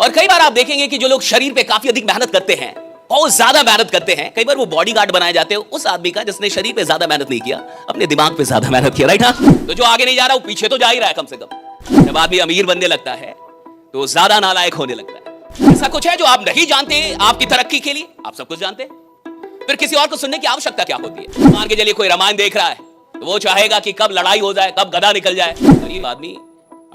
और कई बार आप देखेंगे कि जो लोग शरीर पे काफी अधिक मेहनत करते हैं, बहुत ज्यादा मेहनत करते हैं, कई बार वो बॉडीगार्ड बनाए जाते हैं उस आदमी का जिसने शरीर पे ज्यादा मेहनत नहीं किया, अपने दिमाग पे ज्यादा मेहनत किया। राइट? हाँ, तो जो आगे नहीं जा रहा वो पीछे तो जा ही रहा है कम से कम। जब आदमी अमीर बनने लगता है तो ज्यादा नालायक होने लगता है। ऐसा कुछ है जो आप नहीं जानते आपकी तरक्की के लिए, आप सब कुछ जानते हैं, फिर किसी और को सुनने की आवश्यकता क्या होती है। मान के चलिए कोई रामायण देख रहा है तो वो चाहेगा कि कब लड़ाई हो जाए, कब गधा निकल जाए। गरीब आदमी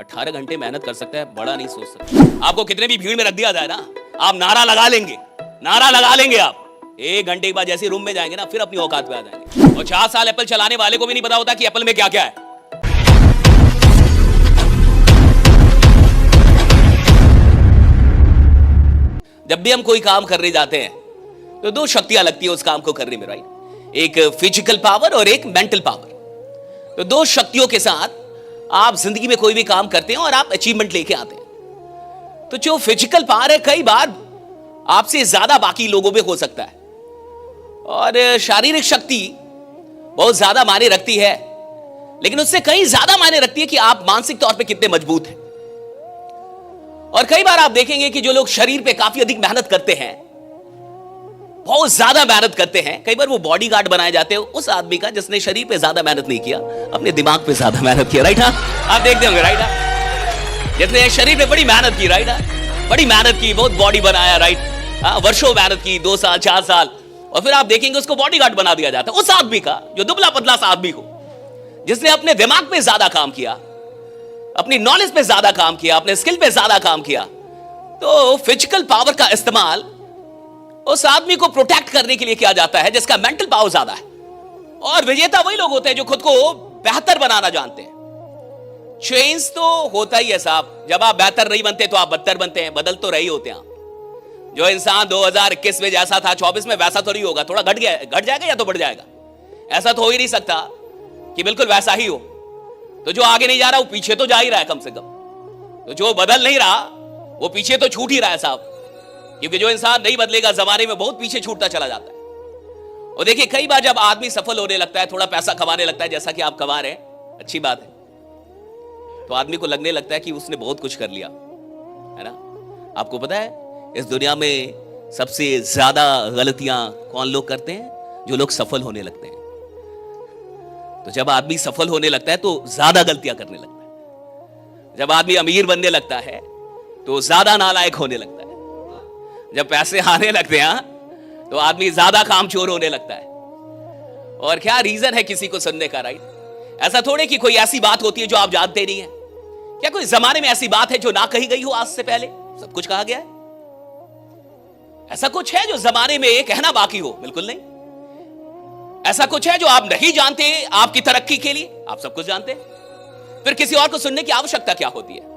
18 घंटे मेहनत कर सकता है, बड़ा नहीं सोच सकता। आपको कितने भी भीड़ में रख दिया जाए ना, आप नारा लगा लेंगे आप। 1 घंटे के बाद जैसे रूम में जाएंगे ना, फिर अपनी औकात पे आ जाएंगे। और 4 साल एप्पल चलाने वाले को भी नहीं पता होता कि एप्पल में क्या क्या है। जब भी हम कोई काम करने जाते हैं तो 2 शक्तियां लगती है उस काम को करने में। राइट? एक फिजिकल पावर और एक मेंटल पावर। तो 2 शक्तियों के साथ आप जिंदगी में कोई भी काम करते हैं और आप अचीवमेंट लेके आते हैं। तो जो फिजिकल पावर है कई बार आपसे ज्यादा बाकी लोगों में हो सकता है, और शारीरिक शक्ति बहुत ज्यादा मायने रखती है, लेकिन उससे कहीं ज्यादा मायने रखती है कि आप मानसिक तौर पे कितने मजबूत हैं। और कई बार आप देखेंगे कि जो लोग शरीर पे काफी अधिक मेहनत करते हैं, बहुत ज्यादा मेहनत करते हैं, कई बार वो बॉडीगार्ड बनाए जाते हैं उस आदमी का जिसने शरीर पे ज्यादा मेहनत नहीं किया, अपने दिमाग पे ज्यादा मेहनत किया। राइट? हाँ, आप देखते होंगे। राइट? जिसने शरीर पे बड़ी मेहनत की, राइट, बड़ी मेहनत की, बहुत बॉडी बनाया, राइट, वर्षों मेहनत की, 2 साल 4 साल, और फिर आप देखेंगे उसको बॉडीगार्ड बना दिया जाता है उस आदमी का जो दुबला पतला सा आदमी हो, जिसने अपने दिमाग पे ज्यादा काम किया, अपनी नॉलेज पे ज्यादा काम किया, अपने स्किल पे ज्यादा काम किया। तो फिजिकल पावर का इस्तेमाल उस आदमी को प्रोटेक्ट करने के लिए किया जाता है जिसका मेंटल पावर ज्यादा है। और विजेता वही लोग होते हैं जो खुद को बेहतर बनाना जानते हैं। चेंज तो होता ही है साहब, जब आप बेहतर नहीं बनते तो आप बदतर बनते हैं, बदल तो रही होते हैं आप। जो इंसान 2021 में जैसा था 24 में वैसा तो नहीं होगा, थोड़ा घट जाएगा या तो बढ़ जाएगा। ऐसा तो हो ही नहीं सकता कि बिल्कुल वैसा ही हो। तो जो आगे नहीं जा रहा वो पीछे तो जा ही रहा है कम से कम। तो जो बदल नहीं रहा वो पीछे तो छूट ही रहा है साहब, क्योंकि जो इंसान नहीं बदलेगा जमाने में बहुत पीछे छूटता चला जाता है। और देखिए कई बार जब आदमी सफल होने लगता है, थोड़ा पैसा कमाने लगता है, जैसा कि आप कमा रहे हैं, अच्छी बात है, तो आदमी को लगने लगता है कि उसने बहुत कुछ कर लिया, है ना। आपको पता है इस दुनिया में सबसे ज्यादा गलतियां कौन लोग करते हैं? जो लोग सफल होने लगते हैं। तो जब आदमी सफल होने लगता है तो ज्यादा गलतियां करने लगता है। जब आदमी अमीर बनने लगता है तो ज्यादा नालायक होने लगता है। जब पैसे आने लगते हैं तो आदमी ज्यादा कामचोर होने लगता है। और क्या रीजन है किसी को सुनने का? राइट? ऐसा थोड़े कि कोई ऐसी बात होती है जो आप जानते नहीं है। क्या कोई जमाने में ऐसी बात है जो ना कही गई हो आज से पहले? सब कुछ कहा गया है। ऐसा कुछ है जो जमाने में कहना बाकी हो? बिल्कुल नहीं। ऐसा कुछ है जो आप नहीं जानते आपकी तरक्की के लिए? आप सब कुछ जानते हैं। फिर किसी और को सुनने की आवश्यकता क्या होती है?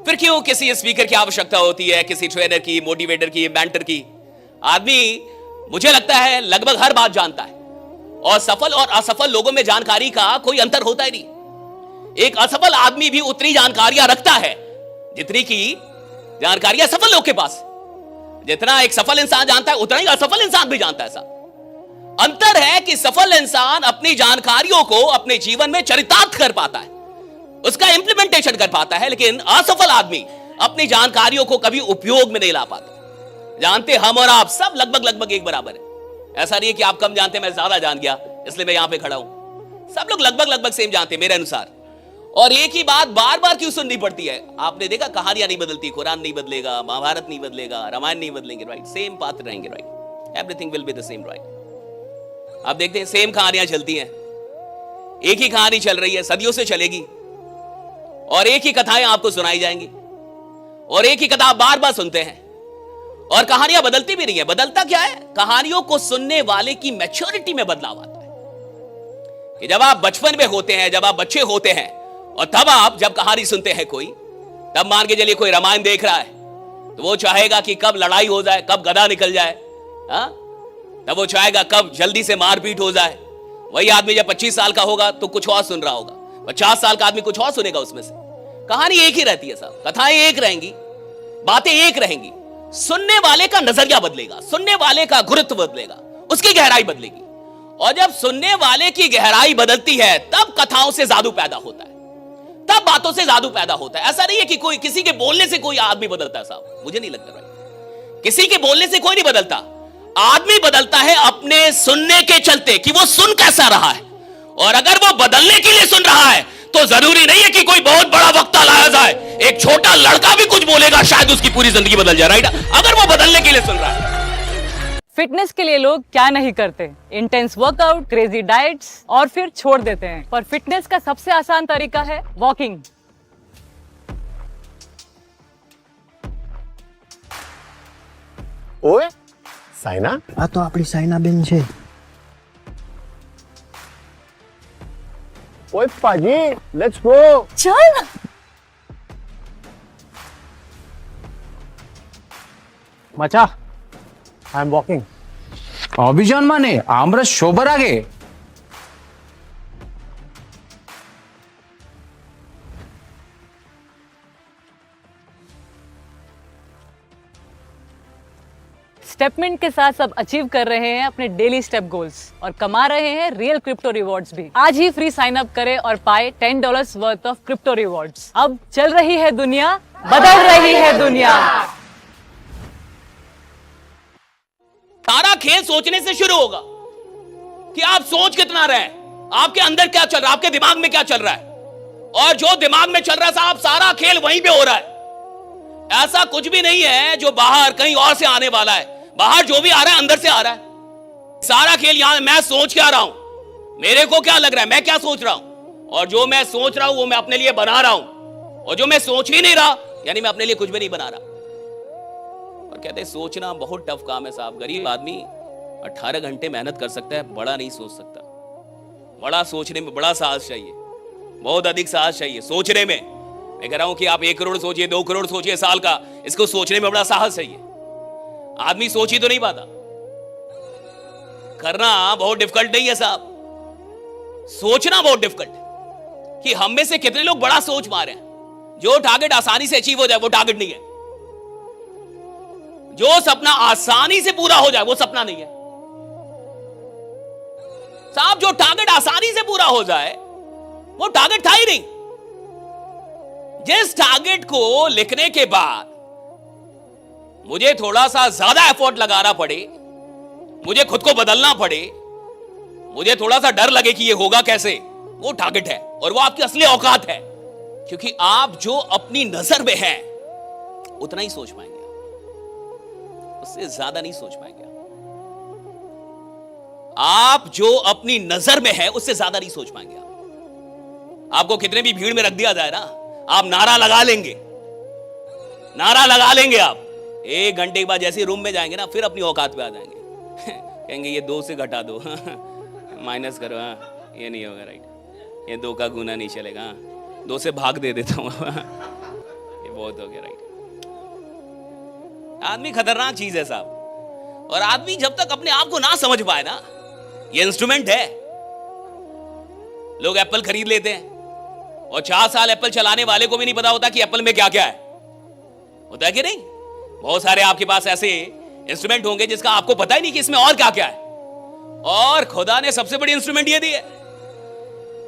फिर क्यों किसी स्पीकर की आवश्यकता होती है, किसी ट्रेनर की, मोटिवेटर की, मेंटर की? आदमी मुझे लगता है लगभग हर बात जानता है, और सफल और असफल लोगों में जानकारी का कोई अंतर होता ही नहीं। एक असफल आदमी भी उतनी जानकारियां रखता है जितनी की जानकारियां सफल लोग के पास। जितना एक सफल इंसान जानता है उतना ही असफल इंसान भी जानता है। साहब अंतर है कि सफल इंसान अपनी जानकारियों को अपने जीवन में चरितार्थ कर पाता है, उसका इंप्लीमेंटेशन कर पाता है, लेकिन असफल आदमी अपनी जानकारियों को कभी उपयोग में नहीं ला पाता। जानते हम और आप सब लगभग एक बराबर है। ऐसा नहीं है कि आप कम जानते मैं ज्यादा जान गया इसलिए मैं यहां पे खड़ा हूं। सब लोग लगभग सेम जानते हैं मेरे अनुसार। और एक ही बात बार बार क्यों सुननी पड़ती है? आपने देखा कहानियां नहीं बदलती, कुरान नहीं बदलेगा, महाभारत नहीं बदलेगा, रामायण नहीं बदलेंगे, राइट? सेम पात्र रहेंगे, right? Everything will be the same, right? आप देखते हैं सेम कहानियां चलती हैं, एक ही कहानी चल रही है, सदियों से चलेगी, और एक ही कथाएं आपको सुनाई जाएंगी, और एक ही कथा आप बार बार सुनते हैं, और कहानियां बदलती भी नहीं है। बदलता क्या है? कहानियों को सुनने वाले की मैच्योरिटी में बदलाव आता है। कि जब आप बचपन में होते हैं, जब आप बच्चे होते हैं, और तब आप जब कहानी सुनते हैं कोई, तब मान के चलिए कोई रामायण देख रहा है तो वो चाहेगा कि कब लड़ाई हो जाए, कब गधा निकल जाए, तब वो चाहेगा कब जल्दी से मारपीट हो जाए। वही आदमी जब 25 साल का होगा तो कुछ और सुन रहा होगा, 50 साल का आदमी कुछ और सुनेगा उसमें से। कहानी एक ही रहती है साहब, कथाएं एक रहेंगी, बातें एक रहेंगी। सुनने वाले का नजरिया बदलेगा, सुनने वाले का गुरुत्व बदलेगा, उसकी गहराई बदलेगी। और जब सुनने वाले की गहराई बदलती है तब कथाओं से जादू पैदा होता है। तब बातों से जादू पैदा होता है। ऐसा नहीं है कि कोई किसी के बोलने से कोई आदमी बदलता है साहब, मुझे नहीं लगता भाई। किसी के बोलने से कोई नहीं बदलता, आदमी बदलता है अपने सुनने के चलते कि वो सुन कैसा रहा है। और अगर वो बदलने के लिए सुन रहा है तो जरूरी नहीं है कि कोई बहुत बड़ा वक्ता लाया जाए, एक छोटा लड़का भी कुछ बोलेगा, शायद उसकी पूरी जिंदगी बदल जाए, राइट, अगर वो बदलने के लिए सुन रहा है। फिटनेस के लिए लोग क्या नहीं करते, इंटेंस वर्कआउट, क्रेजी डाइट्स और फिर छोड़ देते हैं। पर फिटनेस का सबसे आसान तरीका है वॉकिंग। ओए साइना, આ તો આપણી સાયનાબેન છે. ओए पाजी, लेट्स गो. चल मचा, आई एम वॉकिंग. অভিযান মানে আমরা সবার আগে. स्टेपमेंट के साथ सब अचीव कर रहे हैं अपने डेली स्टेप गोल्स और कमा रहे हैं रियल क्रिप्टो रिवॉर्ड्स भी। आज ही फ्री साइन अप करें और पाए $10 वर्थ ऑफ क्रिप्टो रिवॉर्ड्स। अब चल रही है दुनिया, बदल रही है दुनिया। सारा खेल सोचने से शुरू होगा कि आप सोच कितना रहे हैं, आपके अंदर क्या चल रहा है, आपके दिमाग में क्या चल रहा है। और जो दिमाग में चल रहा है साहब, सारा खेल वहीं पे हो रहा है। ऐसा कुछ भी नहीं है जो बाहर कहीं और से आने वाला है। बाहर जो भी आ रहा है अंदर से आ रहा है। सारा खेल यहां मैं सोच क्या रहा हूं, मेरे को क्या लग रहा है, मैं क्या सोच रहा हूं, और जो मैं सोच रहा हूं वो मैं अपने लिए बना रहा हूं, और जो मैं सोच ही नहीं रहा यानी मैं अपने लिए कुछ भी नहीं बना रहा। और कहते हैं सोचना बहुत टफ काम है साहब। गरीब आदमी 18 घंटे मेहनत कर सकता है, बड़ा नहीं सोच सकता। बड़ा सोचने में बड़ा साहस चाहिए, बहुत अधिक साहस चाहिए सोचने में। मैं कह रहा हूं कि आप 1 करोड़ सोचिए, 2 करोड़ सोचिए साल का, इसको सोचने में बड़ा साहस चाहिए। आदमी सोच ही तो नहीं पाता। करना बहुत डिफिकल्ट नहीं है साहब, सोचना बहुत डिफिकल्ट है। कि हम में से कितने लोग बड़ा सोच पा रहे हैं। जो टारगेट आसानी से अचीव हो जाए वो टारगेट नहीं है, जो सपना आसानी से पूरा हो जाए वो सपना नहीं है साहब। जो टारगेट आसानी से पूरा हो जाए वो टारगेट था ही नहीं। जिस टारगेट को लिखने के बाद मुझे थोड़ा सा ज्यादा एफर्ट लगाना पड़े, मुझे खुद को बदलना पड़े, मुझे थोड़ा सा डर लगे कि ये होगा कैसे, वो टारगेट है और वो आपकी असली औकात है। क्योंकि आप जो अपनी नजर में है उतना ही सोच पाएंगे, उससे ज्यादा नहीं सोच पाएंगे। आप जो अपनी नजर में है उससे ज्यादा नहीं सोच पाएंगे। आपको कितने भी भीड़ में रख दिया जाए ना, आप नारा लगा लेंगे, नारा लगा लेंगे। आप 1 घंटे के बाद जैसे रूम में जाएंगे ना, फिर अपनी औकात पे आ जाएंगे। कहेंगे ये 2 से घटा दो, माइनस करो, हाँ ये नहीं होगा, राइट, ये 2 का गुना नहीं चलेगा, 2 से भाग दे देता हूं, ये बहुत हो गया, राइट। आदमी खतरनाक चीज है साहब। और आदमी जब तक अपने आप को ना समझ पाए ना, ये इंस्ट्रूमेंट है। लोग एप्पल खरीद लेते हैं और 4 साल एप्पल चलाने वाले को भी नहीं पता होता कि एप्पल में क्या क्या है, होता है कि नहीं। बहुत सारे आपके पास ऐसे इंस्ट्रूमेंट होंगे जिसका आपको पता ही नहीं कि इसमें और क्या क्या है। और खुदा ने सबसे बड़ी इंस्ट्रूमेंट ये दी है,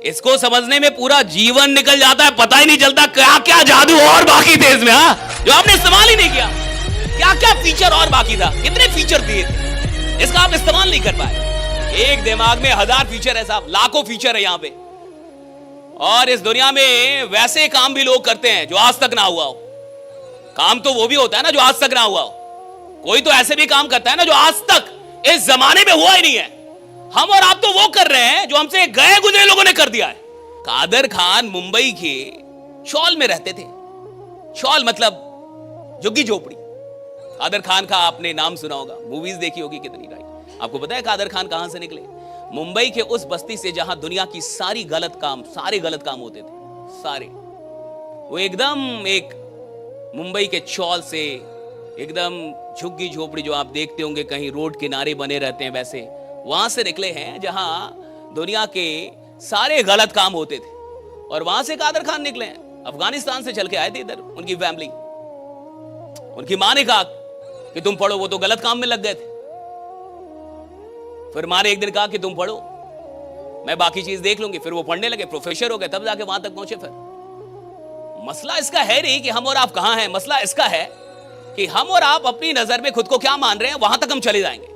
इसको समझने में पूरा जीवन निकल जाता है, पता ही नहीं चलता क्या क्या जादू और बाकी थे इसमें, हाँ, जो आपने इस्तेमाल ही नहीं किया। क्या क्या फीचर और बाकी था, कितने फीचर दिए थे, इसका आप इस्तेमाल नहीं कर पाए। एक दिमाग में 1000 फीचर है साहब, लाखों फीचर है यहां पे। और इस दुनिया में वैसे काम भी लोग करते हैं जो आज तक ना हुआ हो। काम तो वो भी होता है ना जो आज तक ना हुआ हो। कोई तो ऐसे भी काम करता है ना जो आज तक इस जमाने में हुआ ही नहीं है। हम और आप तो वो कर रहे हैं जो हमसे गए गुजरे लोगों ने कर दिया है। कादर खान मुंबई के शॉल में रहते थे। शॉल मतलब झुग्गी झोपड़ी। कादर खान का आपने नाम सुना होगा, मूवीज देखी होगी कितनी, राइट। आपको पता है कादर खान कहां से निकले? मुंबई के उस बस्ती से जहां दुनिया की सारे गलत काम होते थे, सारे। वो एकदम एक मुंबई के चौल से, एकदम झुग्गी झोपड़ी जो आप देखते होंगे कहीं रोड किनारे बने रहते हैं, वैसे वहां से निकले हैं जहां दुनिया के सारे गलत काम होते थे। और वहां से कादर खान निकले हैं, अफगानिस्तान से चल के आए थे इधर। उनकी फैमिली, उनकी मां ने कहा कि तुम पढ़ो, वो तो गलत काम में लग गए थे। फिर मां ने एक दिन कहा कि तुम पढ़ो, मैं बाकी चीज देख लूंगी। फिर वो पढ़ने लगे, प्रोफेसर हो गए, तब जाके वहां तक पहुंचे। फिर मसला इसका है नहीं कि हम और आप कहां हैं, मसला इसका है कि हम और आप अपनी नजर में खुद को क्या मान रहे हैं, वहां तक हम चले जाएंगे।